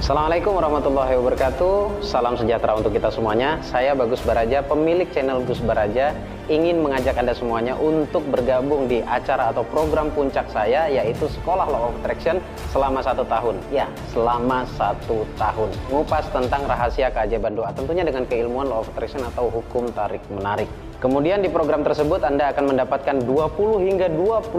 Assalamualaikum warahmatullahi wabarakatuh. Salam sejahtera untuk kita semuanya. Saya Bagus Baraja, pemilik channel Gus Baraja, ingin mengajak Anda semuanya untuk bergabung di acara atau program puncak saya, yaitu Sekolah Law of Attraction selama 1 tahun. Ya, selama 1 tahun. Ngupas tentang rahasia keajaiban doa, tentunya dengan keilmuan Law of Attraction atau hukum tarik menarik. Kemudian di program tersebut Anda akan mendapatkan 20 hingga 25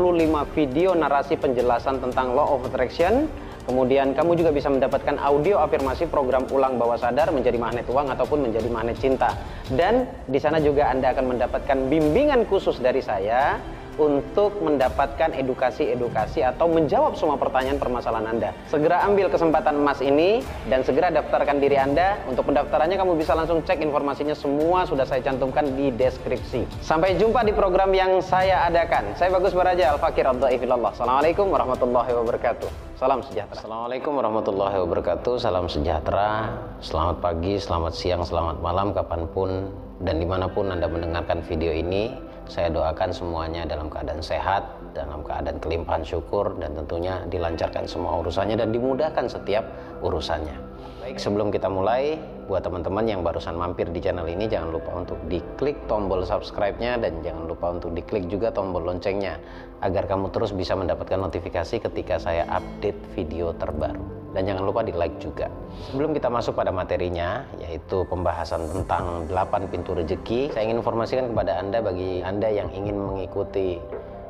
video narasi penjelasan tentang Law of Attraction. Kemudian kamu juga bisa mendapatkan audio afirmasi program ulang bawah sadar menjadi magnet uang ataupun menjadi magnet cinta. Dan di sana juga Anda akan mendapatkan bimbingan khusus dari saya untuk mendapatkan edukasi-edukasi atau menjawab semua pertanyaan permasalahan Anda. Segera ambil kesempatan emas ini dan segera daftarkan diri Anda. Untuk pendaftarannya kamu bisa langsung cek informasinya, semua sudah saya cantumkan di deskripsi. Sampai jumpa di program yang saya adakan. Saya Bagus Baraja, Al-Fakir Ad-Dhaifillallah. Assalamualaikum warahmatullahi wabarakatuh. Salam sejahtera. Assalamualaikum warahmatullahi wabarakatuh. Salam sejahtera. Selamat pagi, selamat siang, selamat malam, kapanpun dan dimanapun Anda mendengarkan video ini. Saya doakan semuanya dalam keadaan sehat, dalam keadaan kelimpahan syukur, dan tentunya dilancarkan semua urusannya dan dimudahkan setiap urusannya. Baik, sebelum kita mulai, buat teman-teman yang barusan mampir di channel ini, jangan lupa untuk diklik tombol subscribe-nya dan jangan lupa untuk diklik juga tombol loncengnya agar kamu terus bisa mendapatkan notifikasi ketika saya update video terbaru. Dan jangan lupa di like juga. Sebelum kita masuk pada materinya, yaitu pembahasan tentang 8 pintu rezeki, saya ingin informasikan kepada Anda, bagi Anda yang ingin mengikuti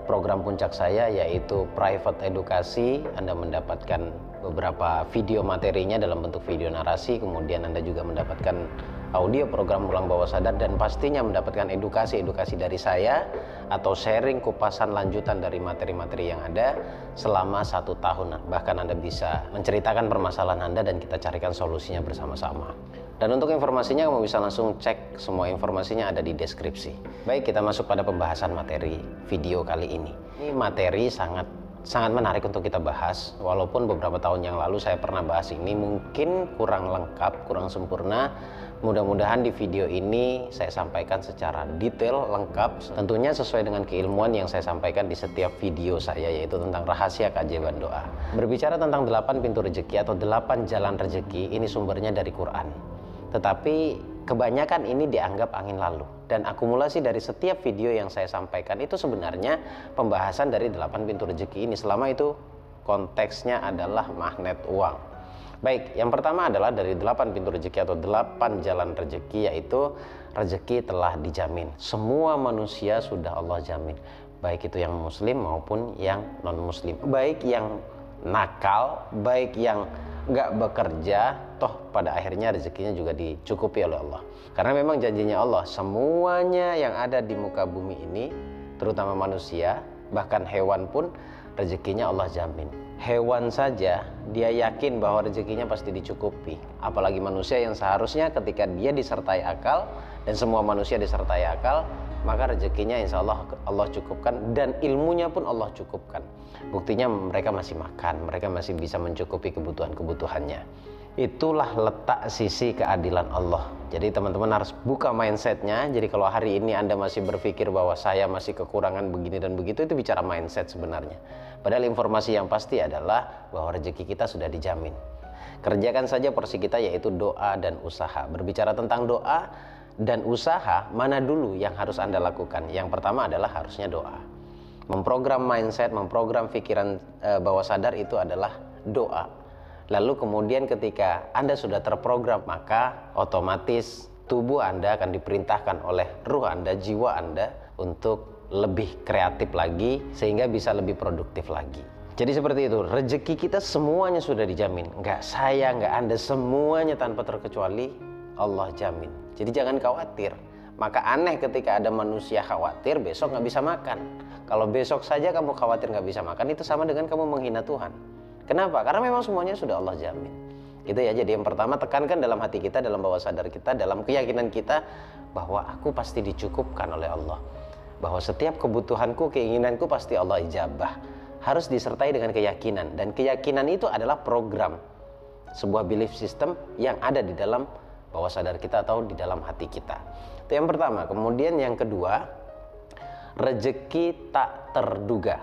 program puncak saya, yaitu private edukasi. Anda mendapatkan beberapa video materinya dalam bentuk video narasi, kemudian Anda juga mendapatkan audio program ulang bawah sadar, dan pastinya mendapatkan edukasi-edukasi dari saya atau sharing kupasan lanjutan dari materi-materi yang ada selama 1 tahun. Bahkan Anda bisa menceritakan permasalahan Anda dan kita carikan solusinya bersama-sama. Dan untuk informasinya kamu bisa langsung cek, semua informasinya ada di deskripsi. Baik, kita masuk pada pembahasan materi video kali ini. Ini materi sangat menarik untuk kita bahas. Walaupun beberapa tahun yang lalu saya pernah bahas ini, mungkin kurang lengkap, kurang sempurna. Mudah-mudahan di video ini saya sampaikan secara detail, lengkap, tentunya sesuai dengan keilmuan yang saya sampaikan di setiap video saya, yaitu tentang rahasia keajaiban doa. Berbicara tentang 8 pintu rezeki atau 8 jalan rezeki, ini sumbernya dari Quran. Tetapi kebanyakan ini dianggap angin lalu, dan akumulasi dari setiap video yang saya sampaikan itu sebenarnya pembahasan dari 8 pintu rezeki ini, selama itu konteksnya adalah magnet uang. Baik, yang pertama adalah dari 8 pintu rezeki atau 8 jalan rezeki, yaitu rezeki telah dijamin. Semua manusia sudah Allah jamin, baik itu yang muslim maupun yang non muslim, baik yang nakal, baik yang nggak bekerja, toh pada akhirnya rezekinya juga dicukupi oleh Allah. Karena memang janjinya Allah, semuanya yang ada di muka bumi ini, terutama manusia, bahkan hewan pun rezekinya Allah jamin. Hewan saja dia yakin bahwa rezekinya pasti dicukupi, apalagi manusia yang seharusnya ketika dia disertai akal, dan semua manusia disertai akal, maka rezekinya insya Allah Allah cukupkan, dan ilmunya pun Allah cukupkan. Buktinya mereka masih makan, mereka masih bisa mencukupi kebutuhan-kebutuhannya. Itulah letak sisi keadilan Allah. Jadi teman-teman harus buka mindsetnya. Jadi kalau hari ini Anda masih berpikir bahwa saya masih kekurangan begini dan begitu, itu bicara mindset sebenarnya. Padahal informasi yang pasti adalah bahwa rezeki kita sudah dijamin. Kerjakan saja porsi kita, yaitu doa dan usaha. Berbicara tentang doa dan usaha, mana dulu yang harus Anda lakukan? Yang pertama adalah harusnya doa. Memprogram mindset, memprogram pikiran bawah sadar itu adalah doa. Lalu kemudian ketika Anda sudah terprogram, maka otomatis tubuh Anda akan diperintahkan oleh ruh Anda, jiwa Anda, untuk lebih kreatif lagi sehingga bisa lebih produktif lagi. Jadi seperti itu, rezeki kita semuanya sudah dijamin. Enggak saya, enggak Anda, semuanya tanpa terkecuali Allah jamin. Jadi jangan khawatir. Maka aneh ketika ada manusia khawatir besok nggak bisa makan. Kalau besok saja kamu khawatir nggak bisa makan, itu sama dengan kamu menghina Tuhan. Kenapa? Karena memang semuanya sudah Allah jamin. Gitu ya. Jadi yang pertama, tekankan dalam hati kita, dalam bawah sadar kita, dalam keyakinan kita bahwa aku pasti dicukupkan oleh Allah. Bahwa setiap kebutuhanku, keinginanku pasti Allah ijabah. Harus disertai dengan keyakinan, dan keyakinan itu adalah program, sebuah belief system yang ada di dalam bawah sadar kita atau di dalam hati kita. Itu yang pertama. Kemudian yang kedua, rezeki tak terduga.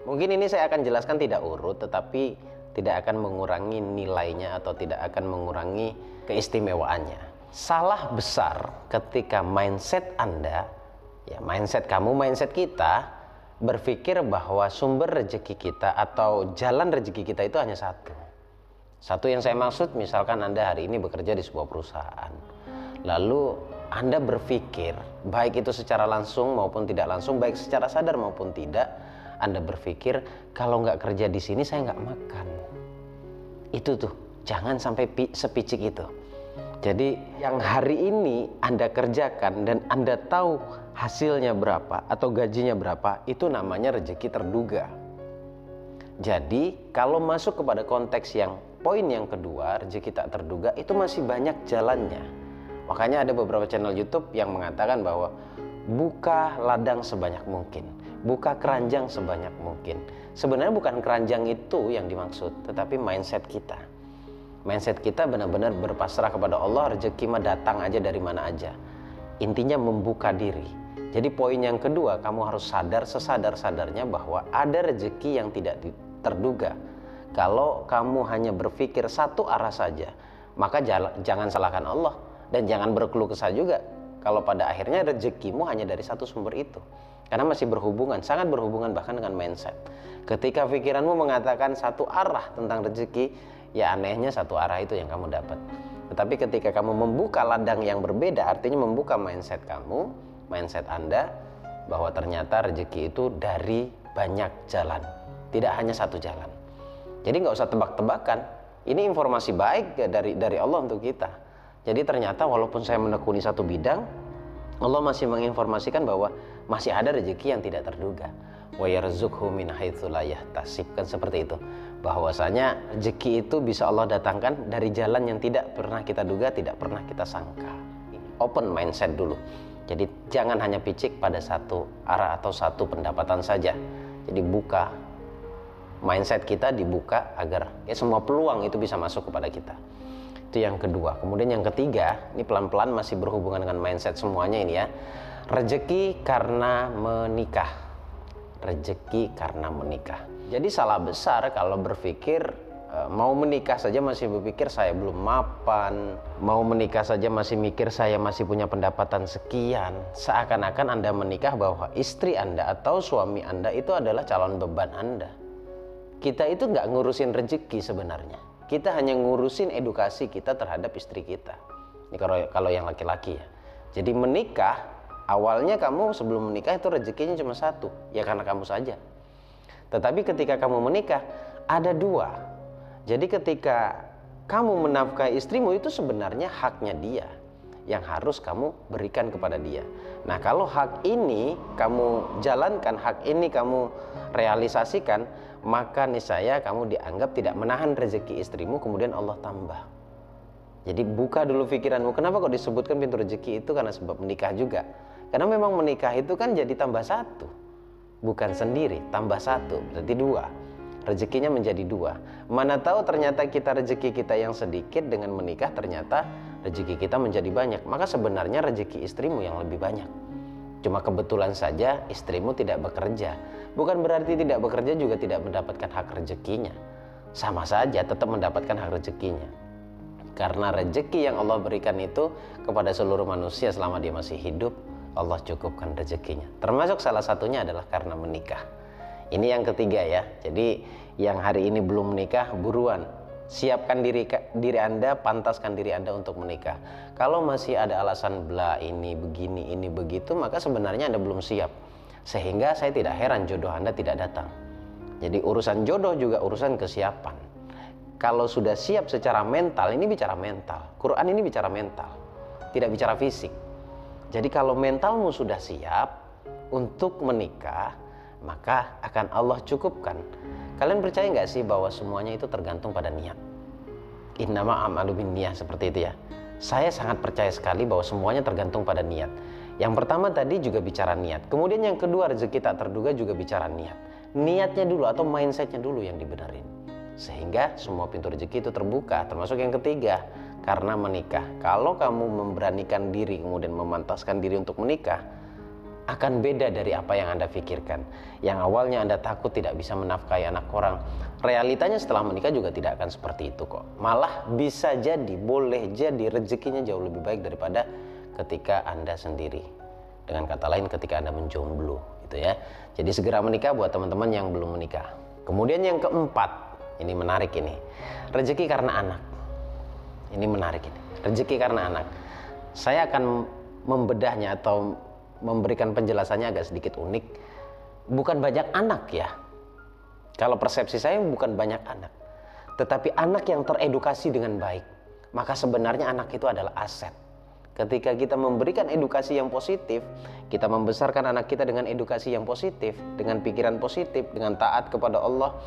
Mungkin ini saya akan jelaskan tidak urut, tetapi tidak akan mengurangi nilainya atau tidak akan mengurangi keistimewaannya. Salah besar ketika mindset Anda, ya mindset kamu, mindset kita, berpikir bahwa sumber rezeki kita atau jalan rezeki kita itu hanya satu. Satu yang saya maksud, misalkan Anda hari ini bekerja di sebuah perusahaan, lalu Anda berpikir, baik itu secara langsung maupun tidak langsung, baik secara sadar maupun tidak, Anda berpikir kalau nggak kerja di sini saya nggak makan. Itu tuh, jangan sampai sepicik itu. Jadi yang hari ini Anda kerjakan dan Anda tahu hasilnya berapa atau gajinya berapa, itu namanya rezeki terduga. Jadi kalau masuk kepada konteks yang poin yang kedua, rezeki tak terduga, itu masih banyak jalannya. Makanya ada beberapa channel YouTube yang mengatakan bahwa buka ladang sebanyak mungkin, buka keranjang sebanyak mungkin. Sebenarnya bukan keranjang itu yang dimaksud, tetapi mindset kita. Mindset kita benar-benar berpasrah kepada Allah, rezeki mah datang aja dari mana aja. Intinya membuka diri. Jadi poin yang kedua, kamu harus sadar sesadar-sadarnya bahwa ada rezeki yang tidak terduga. Kalau kamu hanya berpikir satu arah saja, maka jangan salahkan Allah dan jangan berkeluh kesah juga kalau pada akhirnya rezekimu hanya dari satu sumber itu. Karena masih berhubungan, sangat berhubungan bahkan dengan mindset. Ketika pikiranmu mengatakan satu arah tentang rezeki, ya anehnya satu arah itu yang kamu dapat. Tetapi ketika kamu membuka ladang yang berbeda, artinya membuka mindset kamu, mindset Anda, bahwa ternyata rezeki itu dari banyak jalan, tidak hanya satu jalan. Jadi nggak usah tebak-tebakan. Ini informasi baik dari Allah untuk kita. Jadi ternyata walaupun saya menekuni satu bidang, Allah masih menginformasikan bahwa masih ada rezeki yang tidak terduga. Wa yarzuqhu min haitsu la yahtasib, kan seperti itu. Bahwasanya rezeki itu bisa Allah datangkan dari jalan yang tidak pernah kita duga, tidak pernah kita sangka. Open mindset dulu. Jadi jangan hanya picik pada satu arah atau satu pendapatan saja. Jadi buka mindset kita, dibuka agar ya semua peluang itu bisa masuk kepada kita. Itu yang kedua. Kemudian yang ketiga, ini pelan-pelan masih berhubungan dengan mindset semuanya ini ya. Rezeki karena menikah. Rezeki karena menikah. Jadi salah besar kalau berpikir mau menikah saja masih berpikir saya belum mapan, mau menikah saja masih mikir saya masih punya pendapatan sekian. Seakan-akan Anda menikah bahwa istri Anda atau suami Anda itu adalah calon beban Anda. Kita itu nggak ngurusin rezeki sebenarnya. Kita hanya ngurusin edukasi kita terhadap istri kita. Ini kalau yang laki-laki ya. Jadi menikah, awalnya kamu sebelum menikah itu rezekinya cuma satu, ya karena kamu saja. Tetapi ketika kamu menikah, ada dua. Jadi ketika kamu menafkahi istrimu itu sebenarnya haknya dia yang harus kamu berikan kepada dia. Nah kalau hak ini kamu jalankan, hak ini kamu realisasikan, maka niscaya kamu dianggap tidak menahan rezeki istrimu, kemudian Allah tambah. Jadi buka dulu pikiranmu, kenapa kok disebutkan pintu rezeki itu? Karena sebab menikah juga. Karena memang menikah itu kan jadi tambah satu, bukan sendiri, tambah satu, berarti dua. Rezekinya menjadi dua. Mana tahu ternyata rezeki kita yang sedikit, dengan menikah ternyata rezeki kita menjadi banyak. Maka sebenarnya rezeki istrimu yang lebih banyak. Cuma kebetulan saja istrimu tidak bekerja. Bukan berarti tidak bekerja juga tidak mendapatkan hak rezekinya. Sama saja tetap mendapatkan hak rezekinya. Karena rezeki yang Allah berikan itu kepada seluruh manusia selama dia masih hidup, Allah cukupkan rezekinya. Termasuk salah satunya adalah karena menikah. Ini yang ketiga ya. Jadi yang hari ini belum menikah, buruan siapkan diri Anda, pantaskan diri Anda untuk menikah. Kalau masih ada alasan bla ini begini, ini begitu, maka sebenarnya Anda belum siap. Sehingga saya tidak heran jodoh Anda tidak datang. Jadi urusan jodoh juga urusan kesiapan. Kalau sudah siap secara mental, ini bicara mental. Quran ini bicara mental, tidak bicara fisik. Jadi kalau mentalmu sudah siap untuk menikah, maka akan Allah cukupkan. Kalian percaya nggak sih bahwa semuanya itu tergantung pada niat? Innama a'malu binniyah, seperti itu ya. Saya sangat percaya sekali bahwa semuanya tergantung pada niat. Yang pertama tadi juga bicara niat. Kemudian yang kedua, rezeki tak terduga juga bicara niat. Niatnya dulu atau mindsetnya dulu yang dibenerin. Sehingga semua pintu rezeki itu terbuka. Termasuk yang ketiga, karena menikah. Kalau kamu memberanikan diri kemudian memantaskan diri untuk menikah, akan beda dari apa yang Anda pikirkan. Yang awalnya Anda takut tidak bisa menafkahi anak orang, realitanya setelah menikah juga tidak akan seperti itu kok. Malah bisa jadi, boleh jadi rezekinya jauh lebih baik daripada ketika Anda sendiri. Dengan kata lain, ketika Anda menjomblo gitu ya. Jadi segera menikah buat teman-teman yang belum menikah. Kemudian yang keempat, ini menarik ini. Rezeki karena anak. Ini menarik ini. Rezeki karena anak. Saya akan membedahnya atau memberikan penjelasannya agak sedikit unik. Bukan banyak anak ya. Kalau persepsi saya bukan banyak anak, tetapi anak yang teredukasi dengan baik. Maka sebenarnya anak itu adalah aset. Ketika kita memberikan edukasi yang positif, kita membesarkan anak kita dengan edukasi yang positif, dengan pikiran positif, dengan taat kepada Allah,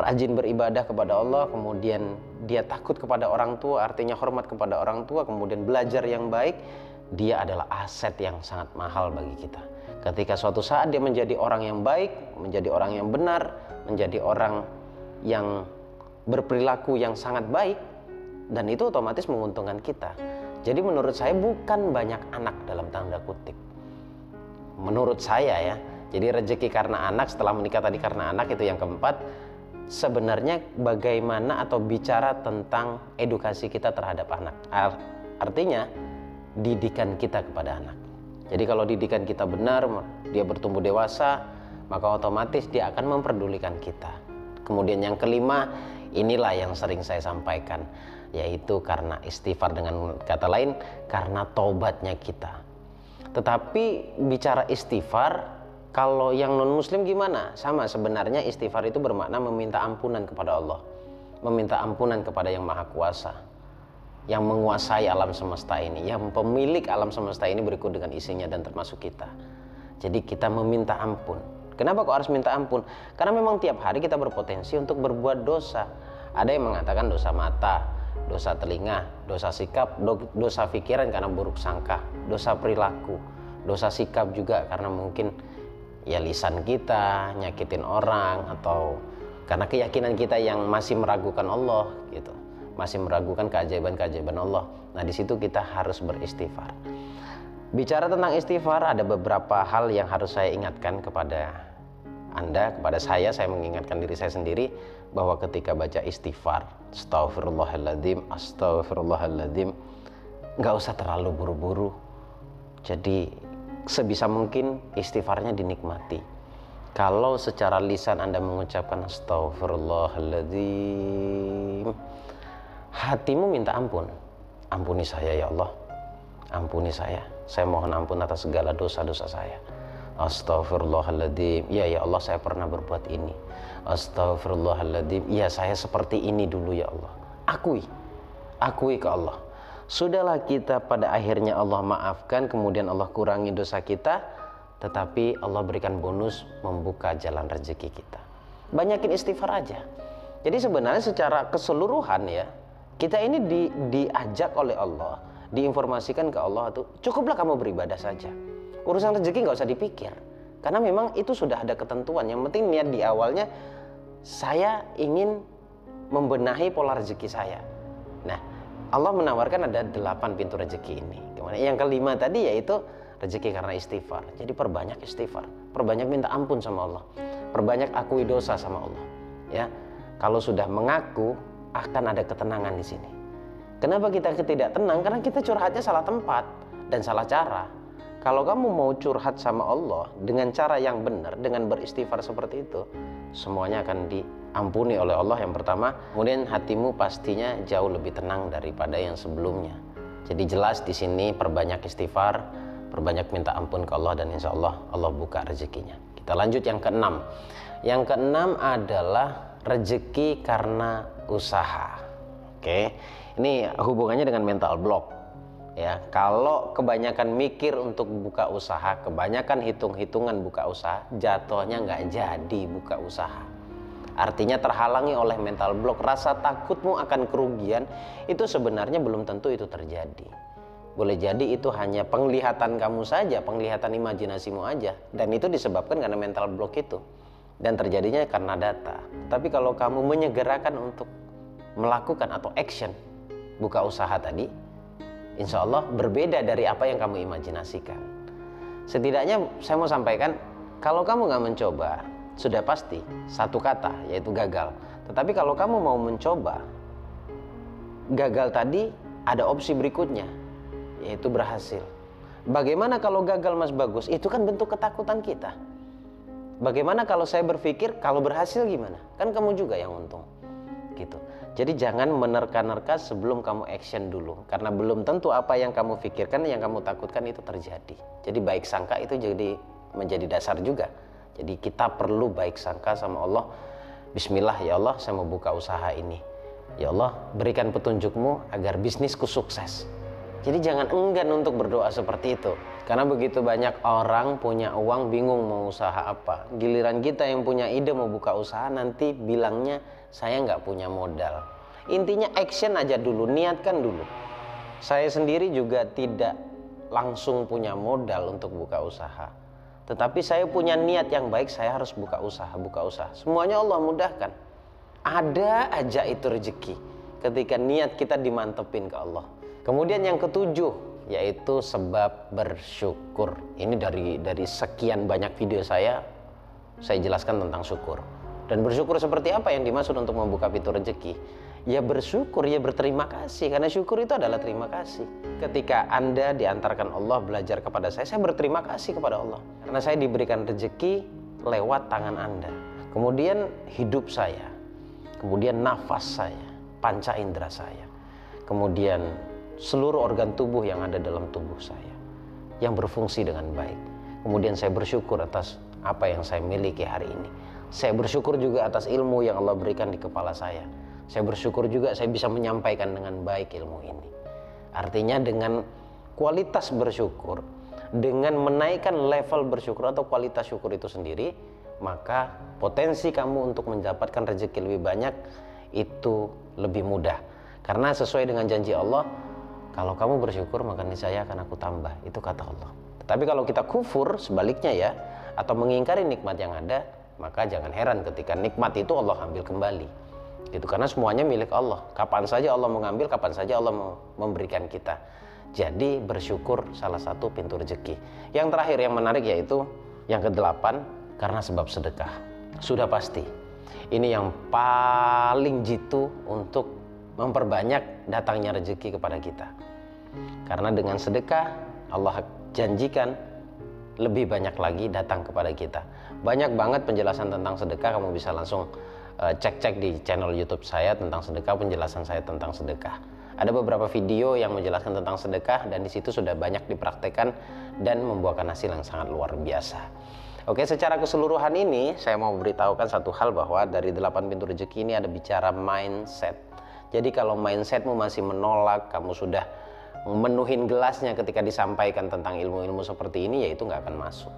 rajin beribadah kepada Allah, kemudian dia takut kepada orang tua, artinya hormat kepada orang tua, kemudian belajar yang baik, dia adalah aset yang sangat mahal bagi kita. Ketika suatu saat dia menjadi orang yang baik, menjadi orang yang benar, menjadi orang yang berperilaku yang sangat baik, dan itu otomatis menguntungkan kita. Jadi menurut saya bukan banyak anak dalam tanda kutip. Menurut saya ya. Jadi rezeki karena anak, setelah menikah tadi karena anak, itu yang keempat. Sebenarnya bagaimana atau bicara tentang edukasi kita terhadap anak. Artinya didikan kita kepada anak. Jadi kalau didikan kita benar, dia bertumbuh dewasa, maka otomatis dia akan memperdulikan kita. Kemudian yang kelima, inilah yang sering saya sampaikan, yaitu karena istighfar, dengan kata lain karena taubatnya kita. Tetapi bicara istighfar, kalau yang non muslim gimana? Sama, sebenarnya istighfar itu bermakna meminta ampunan kepada Allah, meminta ampunan kepada yang maha kuasa, yang menguasai alam semesta ini, yang pemilik alam semesta ini berikut dengan isinya dan termasuk kita. Jadi kita meminta ampun. Kenapa kok harus minta ampun? Karena memang tiap hari kita berpotensi untuk berbuat dosa. Ada yang mengatakan dosa mata, dosa telinga, dosa sikap, dosa pikiran karena buruk sangka, dosa perilaku, dosa sikap juga karena mungkin ya lisan kita nyakitin orang, atau karena keyakinan kita yang masih meragukan Allah gitu. Masih meragukan keajaiban-keajaiban Allah. Nah, di situ kita harus beristighfar. Bicara tentang istighfar, ada beberapa hal yang harus saya ingatkan kepada Anda, kepada saya mengingatkan diri saya sendiri bahwa ketika baca istighfar, astagfirullahaladzim, astagfirullahaladzim, nggak usah terlalu buru-buru. Jadi sebisa mungkin istighfarnya dinikmati. Kalau secara lisan Anda mengucapkan astagfirullahaladzim, hatimu minta ampun. Ampuni saya ya Allah, ampuni saya mohon ampun atas segala dosa-dosa saya. Astagfirullahaladzim, ya Allah, saya pernah berbuat ini. Astagfirullahaladzim, ya saya seperti ini dulu ya Allah. Akui ke Allah. Sudahlah, kita pada akhirnya Allah maafkan, kemudian Allah kurangi dosa kita, tetapi Allah berikan bonus membuka jalan rezeki kita. Banyakin istighfar aja. Jadi sebenarnya secara keseluruhan ya, kita ini diajak oleh Allah, diinformasikan ke Allah tuh, cukuplah kamu beribadah saja. Urusan rezeki nggak usah dipikir, karena memang itu sudah ada ketentuan. Yang penting niat di awalnya, saya ingin membenahi pola rezeki saya. Nah, Allah menawarkan ada 8 pintu rezeki ini. Yang kelima tadi yaitu rezeki karena istighfar. Jadi perbanyak istighfar, perbanyak minta ampun sama Allah, perbanyak akui dosa sama Allah. Ya, kalau sudah mengaku, akan ada ketenangan di sini. Kenapa kita tidak tenang? Karena kita curhatnya salah tempat dan salah cara. Kalau kamu mau curhat sama Allah dengan cara yang benar, dengan beristighfar seperti itu, semuanya akan diampuni oleh Allah yang pertama. Kemudian hatimu pastinya jauh lebih tenang daripada yang sebelumnya. Jadi jelas di sini perbanyak istighfar, perbanyak minta ampun ke Allah, dan insya Allah Allah buka rezekinya. Kita lanjut yang keenam. Yang keenam adalah rezeki karena usaha. Oke, ini hubungannya dengan mental block. Ya, kalau kebanyakan mikir untuk buka usaha, kebanyakan hitung-hitungan buka usaha, jatuhnya nggak jadi buka usaha. Artinya terhalangi oleh mental block, rasa takutmu akan kerugian, itu sebenarnya belum tentu itu terjadi. Boleh jadi itu hanya penglihatan kamu saja, penglihatan imajinasimu aja, dan itu disebabkan karena mental block itu, dan terjadinya karena data. Tapi kalau kamu menyegerakan untuk melakukan atau action buka usaha tadi, insya Allah berbeda dari apa yang kamu imajinasikan. Setidaknya saya mau sampaikan, kalau kamu nggak mencoba, sudah pasti satu kata, yaitu gagal. Tetapi kalau kamu mau mencoba, gagal tadi ada opsi berikutnya, yaitu berhasil. Bagaimana kalau gagal Mas Bagus? Itu kan bentuk ketakutan kita. Bagaimana kalau saya berpikir kalau berhasil gimana? Kan kamu juga yang untung. Gitu. Jadi jangan menerka-nerka sebelum kamu action dulu, karena belum tentu apa yang kamu pikirkan, yang kamu takutkan itu terjadi. Jadi baik sangka itu jadi menjadi dasar juga. Jadi kita perlu baik sangka sama Allah. Bismillah ya Allah, saya mau buka usaha ini. Ya Allah, berikan petunjukmu agar bisnisku sukses. Jadi jangan enggan untuk berdoa seperti itu. Karena begitu banyak orang punya uang bingung mau usaha apa. Giliran kita yang punya ide mau buka usaha, nanti bilangnya saya nggak punya modal. Intinya action aja dulu, niatkan dulu. Saya sendiri juga tidak langsung punya modal untuk buka usaha. Tetapi saya punya niat yang baik, saya harus buka usaha. Semuanya Allah mudahkan. Ada aja itu rezeki ketika niat kita dimantepin ke Allah. Kemudian yang ketujuh, yaitu sebab bersyukur. Ini dari sekian banyak video saya jelaskan tentang syukur. Dan bersyukur seperti apa yang dimaksud untuk membuka pintu rezeki? Ya bersyukur, ya berterima kasih. Karena syukur itu adalah terima kasih. Ketika Anda diantarkan Allah belajar kepada saya berterima kasih kepada Allah. Karena saya diberikan rezeki lewat tangan Anda. Kemudian hidup saya, kemudian nafas saya, panca indera saya, kemudian seluruh organ tubuh yang ada dalam tubuh saya yang berfungsi dengan baik. Kemudian saya bersyukur atas apa yang saya miliki hari ini. Saya bersyukur juga atas ilmu yang Allah berikan di kepala saya. Saya bersyukur juga saya bisa menyampaikan dengan baik ilmu ini. Artinya dengan kualitas bersyukur, dengan menaikkan level bersyukur atau kualitas syukur itu sendiri, maka potensi kamu untuk mendapatkan rezeki lebih banyak itu lebih mudah. Karena sesuai dengan janji Allah, kalau kamu bersyukur maka niscaya akan aku tambah. Itu kata Allah. Tetapi kalau kita kufur sebaliknya ya, atau mengingkari nikmat yang ada, maka jangan heran ketika nikmat itu Allah ambil kembali. Gitu, karena semuanya milik Allah. Kapan saja Allah mengambil, kapan saja Allah mau memberikan kita. Jadi bersyukur salah satu pintu rezeki. Yang terakhir yang menarik yaitu yang ke-8, karena sebab sedekah. Sudah pasti. Ini yang paling jitu untuk memperbanyak datangnya rezeki kepada kita. Karena dengan sedekah Allah janjikan lebih banyak lagi datang kepada kita. Banyak banget penjelasan tentang sedekah, kamu bisa langsung cek-cek di channel YouTube saya tentang sedekah, penjelasan saya tentang sedekah. Ada beberapa video yang menjelaskan tentang sedekah dan di situ sudah banyak dipraktekkan dan membuahkan hasil yang sangat luar biasa. Oke, secara keseluruhan ini saya mau beritahukan satu hal, bahwa dari 8 pintu rezeki ini ada bicara mindset. Jadi kalau mindsetmu masih menolak, kamu sudah memenuhin gelasnya ketika disampaikan tentang ilmu-ilmu seperti ini, ya itu nggak akan masuk.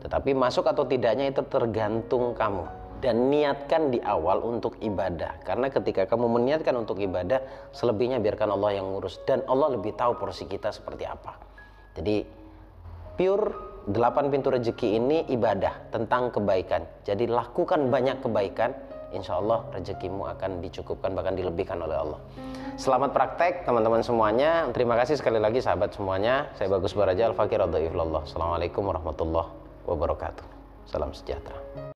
Tetapi masuk atau tidaknya itu tergantung kamu. Dan niatkan di awal untuk ibadah. Karena ketika kamu meniatkan untuk ibadah, selebihnya biarkan Allah yang ngurus. Dan Allah lebih tahu porsi kita seperti apa. Jadi pure 8 pintu rezeki ini ibadah tentang kebaikan. Jadi lakukan banyak kebaikan, insya Allah rezekimu akan dicukupkan, bahkan dilebihkan oleh Allah. Selamat praktek teman-teman semuanya. Terima kasih sekali lagi sahabat semuanya. Saya Bagus Baraja, Al-Fakir Ad-Dhaif Lillah. Assalamualaikum warahmatullahi wabarakatuh. Salam sejahtera.